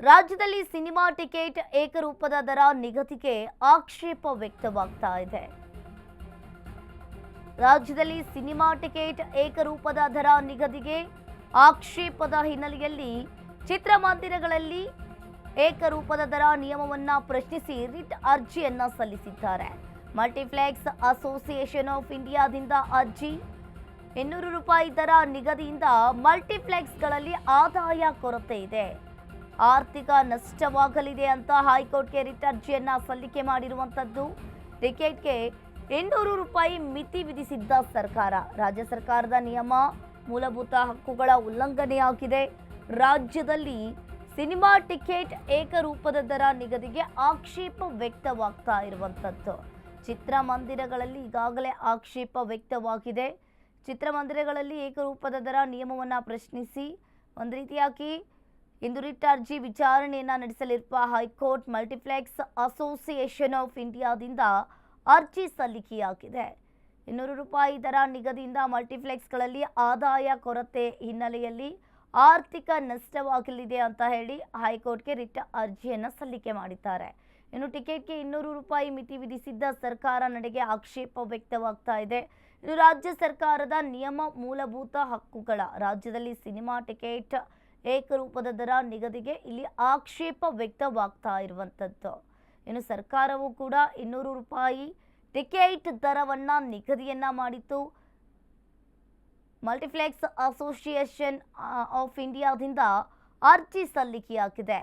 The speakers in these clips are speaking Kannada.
ರಾಜ್ಯದಲ್ಲಿ ಸಿನಿಮಾ ಟಿಕೆಟ್ ಏಕರೂಪದ ದರ ನಿಗದಿಗೆ ಆಕ್ಷೇಪ ವ್ಯಕ್ತವಾಗ್ತಾ ಇದೆ. ರಾಜ್ಯದಲ್ಲಿ ಸಿನಿಮಾ ಟಿಕೆಟ್ ಏಕರೂಪದ ದರ ನಿಗದಿಗೆ ಆಕ್ಷೇಪದ ಹಿನ್ನೆಲೆಯಲ್ಲಿ ಚಿತ್ರಮಂದಿರಗಳಲ್ಲಿ ಏಕರೂಪದ ದರ ನಿಯಮವನ್ನ ಪ್ರಶ್ನಿಸಿ ರಿಟ್ ಅರ್ಜಿಯನ್ನ ಸಲ್ಲಿಸಿದ್ದಾರೆ. ಮಲ್ಟಿಪ್ಲೆಕ್ಸ್ ಅಸೋಸಿಯೇಷನ್ ಆಫ್ ಇಂಡಿಯಾದಿಂದ ಅರ್ಜಿ. 200 ರೂಪಾಯಿ ದರ ನಿಗದಿಯಿಂದ ಮಲ್ಟಿಪ್ಲೆಕ್ಸ್ಗಳಲ್ಲಿ ಆದಾಯ ಕೊರತೆ ಇದೆ, ಆರ್ಥಿಕ ನಷ್ಟವಾಗಲಿದೆ ಅಂತ ಹೈಕೋರ್ಟ್ಗೆ ರಿಟ್ ಅರ್ಜಿಯನ್ನ ಸಲ್ಲಿಕೆ ಮಾಡಿರುವಂತದ್ದು. ಟಿಕೆಟ್ಗೆ 200 ರೂಪಾಯಿ ಮಿತಿ ವಿಧಿಸಿದ್ದ ಸರ್ಕಾರ, ರಾಜ್ಯ ಸರ್ಕಾರದ ನಿಯಮ ಮೂಲಭೂತ ಹಕ್ಕುಗಳ ಉಲ್ಲಂಘನೆಯಾಗಿದೆ. ರಾಜ್ಯದಲ್ಲಿ ಸಿನಿಮಾ ಟಿಕೆಟ್ ಏಕರೂಪದ ದರ ನಿಗದಿಗೆ ಆಕ್ಷೇಪ ವ್ಯಕ್ತವಾಗ್ತಾ ಇರುವಂತದ್ದು. ಚಿತ್ರಮಂದಿರಗಳಲ್ಲಿ ಈಗಾಗಲೇ ಆಕ್ಷೇಪ ವ್ಯಕ್ತವಾಗಿದೆ. ಚಿತ್ರಮಂದಿರಗಳಲ್ಲಿ ಏಕರೂಪದ ದರ ನಿಯಮವನ್ನು ಪ್ರಶ್ನಿಸಿ ಒಂದು ರೀತಿಯಾಗಿ ಇಂದು ರಿಟ್ ಅರ್ಜಿ ವಿಚಾರಣೆಯನ್ನು ನಡೆಸಲಿರುವ ಹೈಕೋರ್ಟ್ ಮಲ್ಟಿಪ್ಲೆಕ್ಸ್ ಅಸೋಸಿಯೇಷನ್ ಆಫ್ ಇಂಡಿಯಾದಿಂದ ಅರ್ಜಿ ಸಲ್ಲಿಕೆಯಾಗಿದೆ. 200 ರೂಪಾಯಿ ದರ ನಿಗದಿಯಿಂದ ಮಲ್ಟಿಪ್ಲೆಕ್ಸ್ಗಳಲ್ಲಿ ಆದಾಯ ಕೊರತೆ ಹಿನ್ನೆಲೆಯಲ್ಲಿ ಆರ್ಥಿಕ ನಷ್ಟವಾಗಲಿದೆ ಅಂತ ಹೇಳಿ ಹೈಕೋರ್ಟ್ಗೆ ರಿಟ್ ಅರ್ಜಿಯನ್ನು ಸಲ್ಲಿಕೆ ಮಾಡಿದ್ದಾರೆ. ಇನ್ನು ಟಿಕೆಟ್ಗೆ 200 ರೂಪಾಯಿ ಮಿತಿ ವಿಧಿಸಿದ್ದ ಸರ್ಕಾರ ನಡೆಗೆ ಆಕ್ಷೇಪ ವ್ಯಕ್ತವಾಗ್ತಾ ಇದೆ. ಇನ್ನು ರಾಜ್ಯ ಸರ್ಕಾರದ ನಿಯಮ ಮೂಲಭೂತ ಹಕ್ಕುಗಳ, ರಾಜ್ಯದಲ್ಲಿ ಸಿನಿಮಾ ಟಿಕೆಟ್ ಏಕರೂಪದ ದರ ನಿಗದಿಗೆ ಇಲ್ಲಿ ಆಕ್ಷೇಪ ವ್ಯಕ್ತವಾಗ್ತಾ ಇರುವಂಥದ್ದು. ಇನ್ನು ಸರ್ಕಾರವು ಕೂಡ 200 ರೂಪಾಯಿ ಟಿಕೆಟ್ ದರವನ್ನು ನಿಗದಿಯನ್ನ ಮಾಡಿತ್ತು. ಮಲ್ಟಿಪ್ಲೆಕ್ಸ್ ಅಸೋಸಿಯೇಷನ್ ಆಫ್ ಇಂಡಿಯಾದಿಂದ ಅರ್ಜಿ ಸಲ್ಲಿಕೆಯಾಗಿದೆ.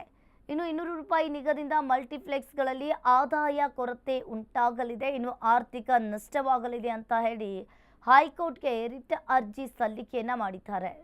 ಇನ್ನು 200 ರೂಪಾಯಿ ನಿಗದಿಯಿಂದ ಮಲ್ಟಿಪ್ಲೆಕ್ಸ್ಗಳಲ್ಲಿ ಆದಾಯ ಕೊರತೆ ಉಂಟಾಗಲಿದೆ, ಇನ್ನು ಆರ್ಥಿಕ ನಷ್ಟವಾಗಲಿದೆ ಅಂತ ಹೇಳಿ ಹೈಕೋರ್ಟ್ಗೆ ರಿಟ್ ಅರ್ಜಿ ಸಲ್ಲಿಕೆಯನ್ನ ಮಾಡಿದ್ದಾರೆ.